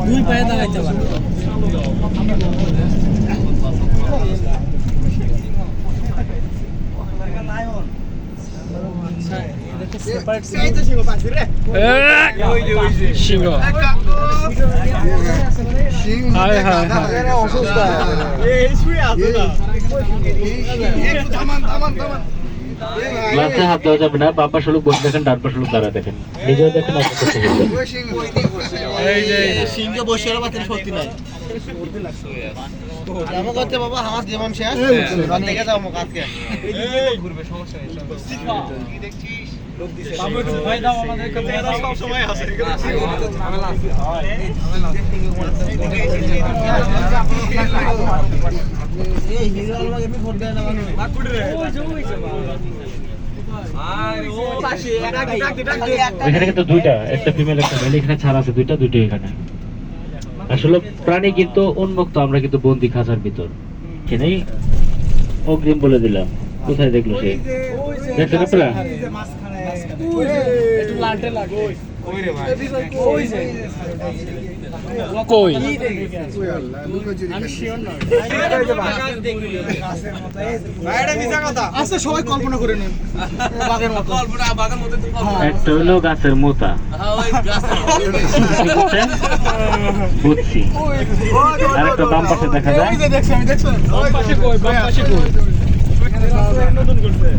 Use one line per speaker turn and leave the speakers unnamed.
দুই পায়ে দাঁড়াইতে পারে।
গ্লাসে হাত দেওয়া যাবে না। বাম পাশে লোক বসে দেখেন, ডান পাশে লোক দাঁড়া দেখেন, নিজেও দেখেন।
সিংহ বসে শক্তি নাই বাবা, হামাস যেমন শেষ দেখে যাও মুখ আজকে ঘুরবে, সমস্যা নেই।
এখানে কিন্তু দুইটা, একটা ফিমেল একটা মেল। এখানে ছাড়া আছে দুইটা, দুইটা এখানে। আসলে প্রাণী কিন্তু উন্মুক্ত, আমরা কিন্তু বন্দি খাঁচার ভিতর। এখানেই অগ্রিম বলে দিলাম। কোথায় দেখলো সে? দেখছেন আপনারা? কই
সবাই কল্পনা করে নেন,
একটা হলো গাছের মোতা, বুঝছি। আর একটা বাম পাশে দেখা যায়।
নতুন করছে